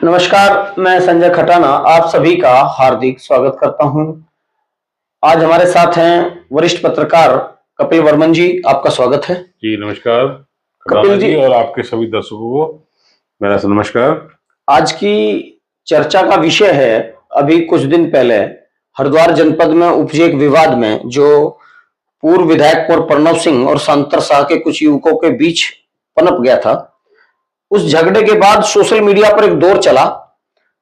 नमस्कार, मैं संजय खटाना आप सभी का हार्दिक स्वागत करता हूं। आज हमारे साथ हैं वरिष्ठ पत्रकार कपिल वर्मन जी, आपका स्वागत है। जी नमस्कार कपिल जी, और आपके सभी दर्शकों को मेरा नमस्कार। आज की चर्चा का विषय है, अभी कुछ दिन पहले हरिद्वार जनपद में उपजे एक विवाद में जो पूर्व विधायक कुंवर प्रणव सिंह और सांतर शाह के कुछ युवकों के बीच पनप गया था। उस झगड़े के बाद सोशल मीडिया पर एक दौर चला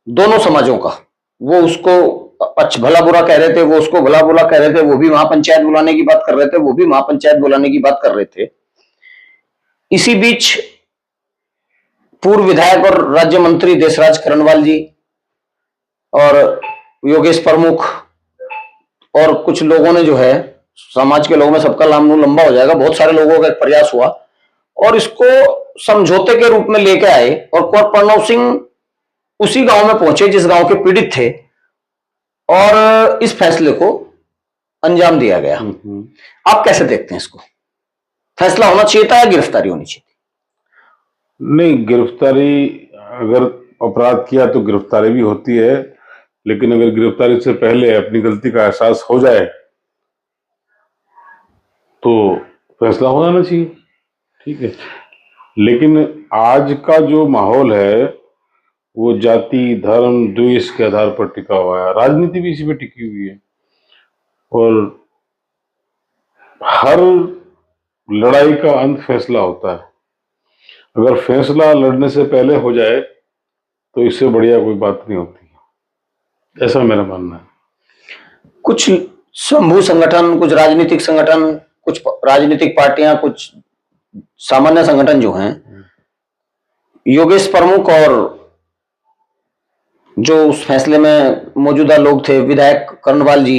दोनों समाजों का। वो उसको भला बुरा कह रहे थे, वो उसको भला बुरा कह रहे थे, वो भी महापंचायत बुलाने की बात कर रहे थे, वो भी महापंचायत बुलाने की बात कर रहे थे। इसी बीच पूर्व विधायक और राज्य मंत्री देशराज करणवाल जी और योगेश प्रमुख और कुछ लोगों ने जो है, समाज के लोगों में सबका नाम लंबा हो जाएगा, बहुत सारे लोगों का एक प्रयास हुआ और इसको समझौते के रूप में लेके आए और कुंवर प्रणव सिंह उसी गांव में पहुंचे जिस गांव के पीड़ित थे और इस फैसले को अंजाम दिया गया। आप कैसे देखते हैं इसको? फैसला होना चाहिए था या गिरफ्तारी होनी चाहिए थी? नहीं, गिरफ्तारी अगर अपराध किया तो गिरफ्तारी भी होती है, लेकिन अगर गिरफ्तारी से पहले अपनी गलती का एहसास हो जाए तो फैसला होना ना चाहिए। ठीक है, लेकिन आज का जो माहौल है वो जाति धर्म द्वेष के आधार पर टिका हुआ है, राजनीति भी इसी पे टिकी हुई है और हर लड़ाई का अंत फैसला होता है। अगर फैसला लड़ने से पहले हो जाए तो इससे बढ़िया कोई बात नहीं होती, ऐसा मेरा मानना है। कुछ समूह संगठन, कुछ राजनीतिक संगठन, कुछ राजनीतिक पार्टियां, कुछ सामान्य संगठन जो हैं, योगेश प्रमुख और जो उस फैसले में मौजूदा लोग थे, विधायक करणवाल जी,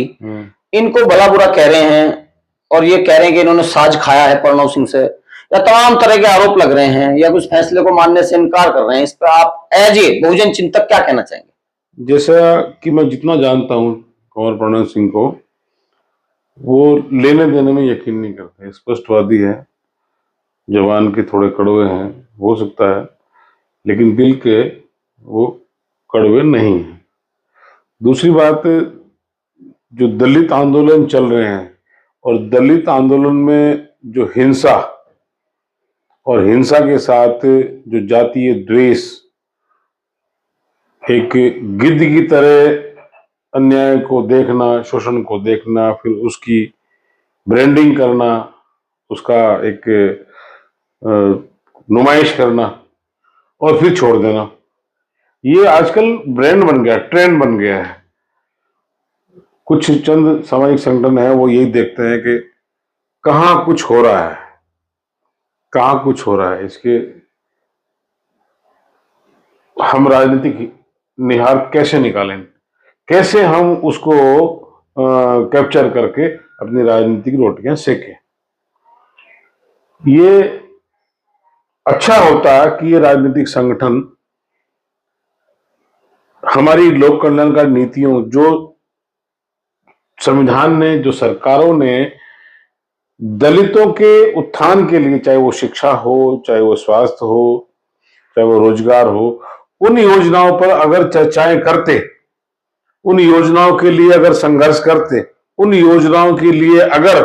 इनको भला बुरा कह रहे हैं और ये कह रहे हैं कि इन्होंने साझ खाया है प्रणव सिंह से, या तमाम तरह के आरोप लग रहे हैं या कुछ फैसले को मानने से इनकार कर रहे हैं। इस पर आप एज ए बहुजन चिंतक क्या कहना चाहेंगे? जैसा कि मैं जितना जानता हूं कुंवर प्रणव सिंह को, वो लेने देने में यकीन नहीं करते, स्पष्टवादी है, जवान के थोड़े कड़वे हैं हो सकता है, लेकिन दिल के वो कड़वे नहीं है। दूसरी बात, जो दलित आंदोलन चल रहे हैं और दलित आंदोलन में जो हिंसा और हिंसा के साथ जो जातीय द्वेष, एक गिद्ध की तरह अन्याय को देखना, शोषण को देखना, फिर उसकी ब्रांडिंग करना, उसका एक नुमाइश करना और फिर छोड़ देना, ये आजकल ब्रांड बन गया, ट्रेंड बन गया है। कुछ चंद सामाजिक संगठन है वो यही देखते हैं कि कहाँ कुछ हो रहा है, कहाँ कुछ हो रहा है, इसके हम राजनीतिक निहार कैसे निकालें, कैसे हम उसको कैप्चर करके अपनी राजनीतिक रोटियां सेकें। ये अच्छा होता कि ये राजनीतिक संगठन हमारी लोक कल्याणकारी नीतियों, जो संविधान ने, जो सरकारों ने दलितों के उत्थान के लिए, चाहे वो शिक्षा हो, चाहे वो स्वास्थ्य हो, चाहे वो रोजगार हो, उन योजनाओं पर अगर चर्चाएं करते, उन योजनाओं के लिए अगर संघर्ष करते, उन योजनाओं के लिए अगर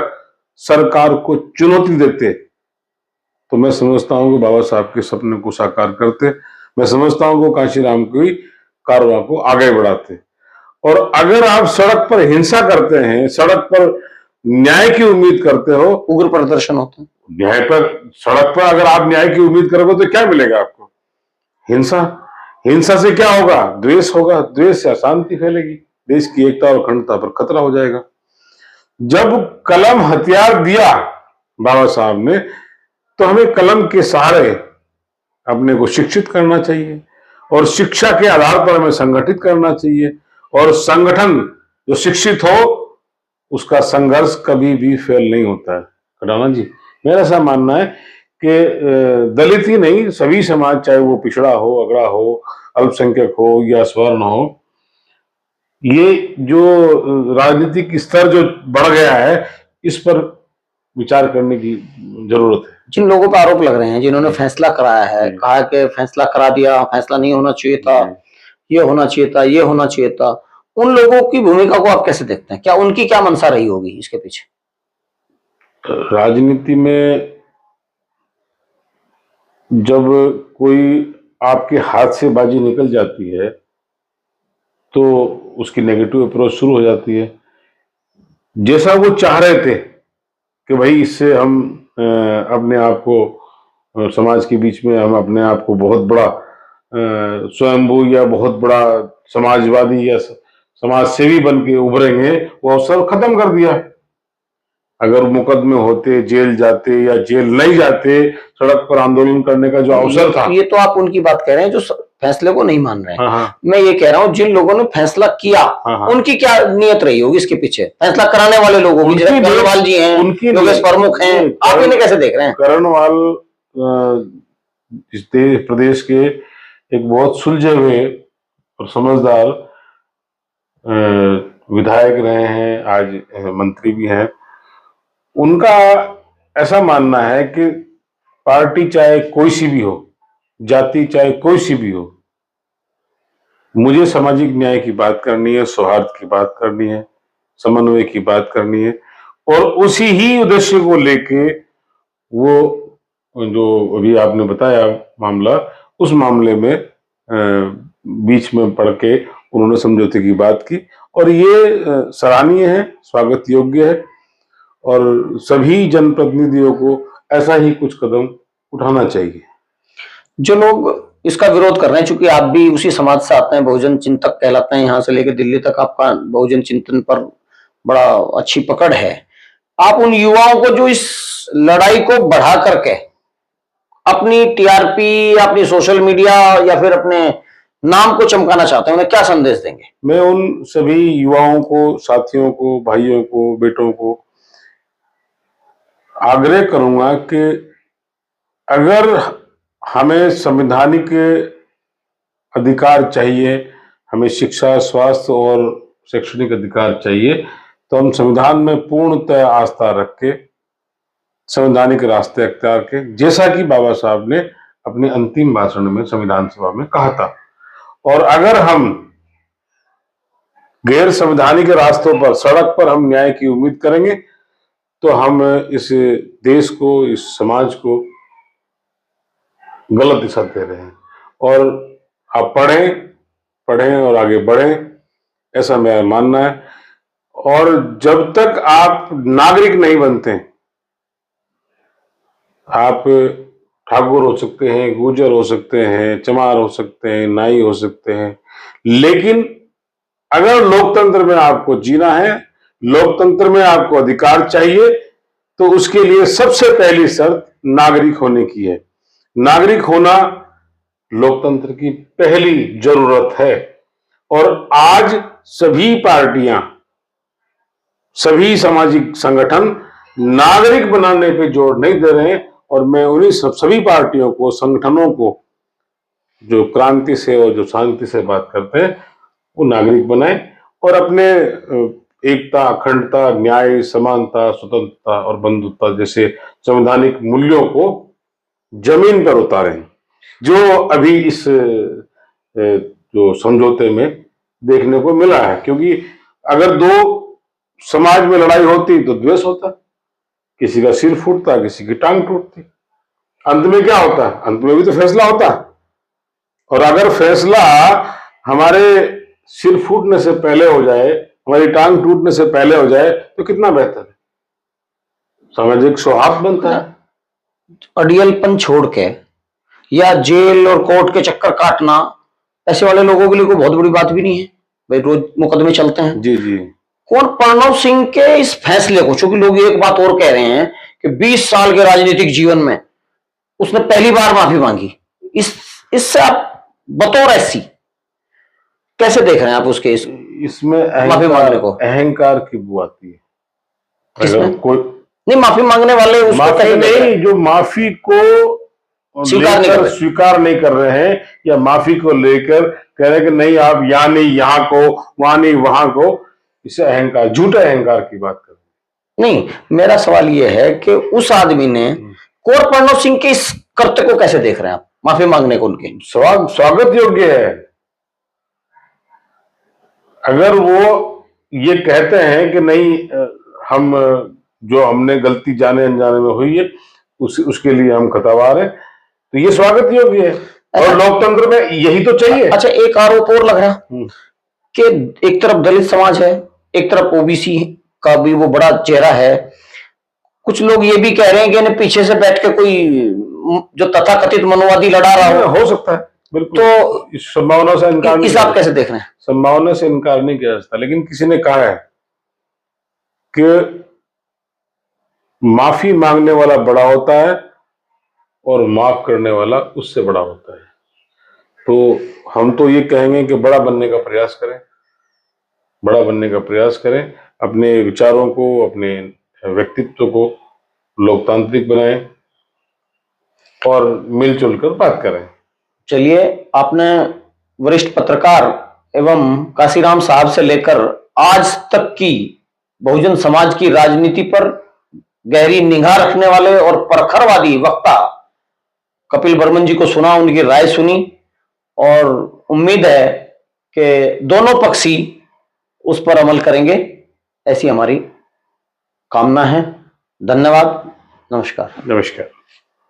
सरकार को चुनौती देते, तो मैं समझता हूं कि बाबा साहब के सपने को साकार करते। मैं समझता हूं कि कांशीराम की कारवां को आगे बढ़ाते। और अगर आप सड़क पर हिंसा करते हैं, सड़क पर न्याय की उम्मीद करते हो, उग्र प्रदर्शन होता है, न्याय पर, सड़क पर अगर आप न्याय की उम्मीद करोगे तो क्या मिलेगा आपको? हिंसा। हिंसा से क्या होगा? द्वेष होगा, द्वेष से अशांति फैलेगी, देश की एकता और अखंडता पर खतरा हो जाएगा। जब कलम हथियार दिया बाबा साहब ने, तो हमें कलम के सहारे अपने को शिक्षित करना चाहिए और शिक्षा के आधार पर हमें संगठित करना चाहिए। और संगठन जो शिक्षित हो, उसका संघर्ष कभी भी फेल नहीं होता है। खटाना जी, मेरा ऐसा मानना है कि दलित ही नहीं, सभी समाज, चाहे वो पिछड़ा हो, अगड़ा हो, अल्पसंख्यक हो या स्वर्ण हो, ये जो राजनीतिक स्तर जो बढ़ गया है, इस पर विचार करने की जरूरत है। जिन लोगों पर आरोप लग रहे हैं, जिन्होंने फैसला कराया है, कहा कि फैसला करा दिया, फैसला नहीं होना चाहिए था, ये होना चाहिए था, ये होना चाहिए था, उन लोगों की भूमिका को आप कैसे देखते हैं? क्या उनकी क्या मंशा रही होगी इसके पीछे? राजनीति में जब कोई आपके हाथ से बाजी निकल जाती है तो उसकी नेगेटिव अप्रोच शुरू हो जाती है। जैसा वो चाह रहे थे कि भाई इससे हम अपने आप को समाज के बीच में हम अपने आप को बहुत बड़ा स्वयंभू या बहुत बड़ा समाजवादी या समाज सेवी बन के उभरेंगे, वो अवसर खत्म कर दिया। अगर मुकदमे होते, जेल जाते या जेल नहीं जाते, सड़क पर आंदोलन करने का जो अवसर था। ये तो आप उनकी बात कह रहे हैं जो फैसले को नहीं मान रहे हैं। हाँ। मैं ये कह रहा हूँ जिन लोगों ने फैसला किया, हाँ। उनकी क्या नियत रही होगी इसके पीछे? फैसला कराने वाले लोगों की, जैसे करणवाल जी हैं, उनकी योगेश प्रमुख हैं, आप इन्हें कैसे देख रहे हैं? करणवाल इस प्रदेश के एक बहुत सुलझे हुए और समझदार विधायक रहे हैं, आज मंत्री भी हैं। उनका ऐसा मानना है कि पार्टी चाहे कोई सी भी हो, जाति चाहे कोई सी भी हो, मुझे सामाजिक न्याय की बात करनी है, सौहार्द की बात करनी है, समन्वय की बात करनी है, और उसी ही उद्देश्य को लेके वो जो अभी आपने बताया मामला, उस मामले में बीच में पड़ के उन्होंने समझौते की बात की, और ये सराहनीय है, स्वागत योग्य है, और सभी जनप्रतिनिधियों को ऐसा ही कुछ कदम उठाना चाहिए। जो लोग इसका विरोध कर रहे हैं, चूंकि आप भी उसी समाज से आते हैं, बहुजन चिंतक कहलाते हैं, यहाँ से लेकर दिल्ली तक आपका बहुजन चिंतन पर बड़ा अच्छी पकड़ है। आप उन युवाओं को जो इस लड़ाई को बढ़ा करके अपनी टीआरपी, अपनी सोशल मीडिया या फिर अपने नाम को चमकाना चाहते हैं, उन्हें क्या संदेश देंगे? मैं उन सभी युवाओं को, साथियों को, भाइयों को, बेटों को आग्रह करूंगा कि अगर हमें संवैधानिक अधिकार चाहिए, हमें शिक्षा, स्वास्थ्य और शैक्षणिक अधिकार चाहिए, तो हम संविधान में पूर्णतः आस्था रख के संवैधानिक रास्ते अख्तियार के, जैसा कि बाबा साहब ने अपने अंतिम भाषण में संविधान सभा में कहा था। और अगर हम गैर संवैधानिक रास्तों पर, सड़क पर हम न्याय की उम्मीद करेंगे तो हम इस देश को, इस समाज को गलत दिशा दे रहे हैं। और आप पढ़ें और आगे बढ़ें, ऐसा मेरा मानना है। और जब तक आप नागरिक नहीं बनते, आप ठाकुर हो सकते हैं, गुर्जर हो सकते हैं, चमार हो सकते हैं, नाई हो सकते हैं, लेकिन अगर लोकतंत्र में आपको जीना है, लोकतंत्र में आपको अधिकार चाहिए, तो उसके लिए सबसे पहली शर्त नागरिक होने की है। नागरिक होना लोकतंत्र की पहली जरूरत है। और आज सभी पार्टियां, सभी सामाजिक संगठन नागरिक बनाने पे जोर नहीं दे रहे हैं, और मैं उन्हीं सभी पार्टियों को, संगठनों को जो क्रांति से और जो शांति से बात करते हैं, वो नागरिक बनाएं और अपने एकता, अखंडता, न्याय, समानता, स्वतंत्रता और बंधुत्व जैसे संवैधानिक मूल्यों को जमीन पर उतारें, जो अभी इस जो समझौते में देखने को मिला है। क्योंकि अगर दो समाज में लड़ाई होती तो द्वेष होता, किसी का सिर फूटता, किसी की टांग टूटती, अंत में क्या होता? अंत में भी तो फैसला होता। और अगर फैसला हमारे सिर फूटने से पहले हो जाए, हमारी टांग टूटने से पहले हो जाए, तो कितना बेहतर है, सामाजिक सौहार्द बनता है। अड़ियलपन छोड़ के या जेल और कोर्ट के चक्कर काटना ऐसे वाले लोगों के लिए कोई बहुत बड़ी बात भी नहीं है भाई, रोज मुकदमे चलते हैं। जी जी। कौन प्रणव सिंह के इस फैसले को, चूंकि लोग एक बात और कह रहे हैं कि 20 साल के राजनीतिक जीवन में उसने पहली बार माफी मांगी, इससे आप बतौर ऐसी कैसे देख रहे हैं आप उसके इसमें माफी मांगने को? अहंकार की बू आती है। अगर कोई नहीं, माफी मांगने वाले उसको माफी नहीं, जो माफी को स्वीकार नहीं कर रहे हैं, या माफी को लेकर कह रहे हैं कि नहीं आप यहाँ नहीं यहाँ को, वहां नहीं वहां को, इसे अहंकार, झूठे अहंकार की बात कर रहे हैं। नहीं, मेरा सवाल यह है कि उस आदमी ने कुंवर प्रणव सिंह के इस कृत्य को कैसे देख रहे हैं आप, माफी मांगने को? उनके स्वागत योग्य है। अगर वो ये कहते हैं कि नहीं हम जो हमने गलती जाने अनजाने में हुई है उसके लिए हम खतावार हैं, तो ये स्वागत योग्य है और लोकतंत्र में यही तो चाहिए। अच्छा, एक आरोप और लग रहा कि एक तरफ दलित समाज है, एक तरफ ओबीसी का भी वो बड़ा चेहरा है। कुछ लोग ये भी कह रहे हैं कि इन्हें पीछे से बैठ के कोई जो तथाकथित मनोवादी लड़ा रहा हो सकता है, बिल्कुल। तो इस संभावना से इनकार नहीं, आप कैसे देख रहे हैं? संभावना से इनकार नहीं किया जा सकता, लेकिन किसी ने कहा है कि माफी मांगने वाला बड़ा होता है और माफ करने वाला उससे बड़ा होता है। तो हम तो ये कहेंगे कि बड़ा बनने का प्रयास करें, बड़ा बनने का प्रयास करें, अपने विचारों को, अपने व्यक्तित्व को लोकतांत्रिक बनाएं और मिलजुल कर बात करें। चलिए, आपने वरिष्ठ पत्रकार एवं काशीराम साहब से लेकर आज तक की बहुजन समाज की राजनीति पर गहरी निगाह रखने वाले और परखरवादी वक्ता कपिल बर्मन जी को सुना, उनकी राय सुनी और उम्मीद है कि दोनों पक्षी उस पर अमल करेंगे, ऐसी हमारी कामना है। धन्यवाद। नमस्कार। नमस्कार।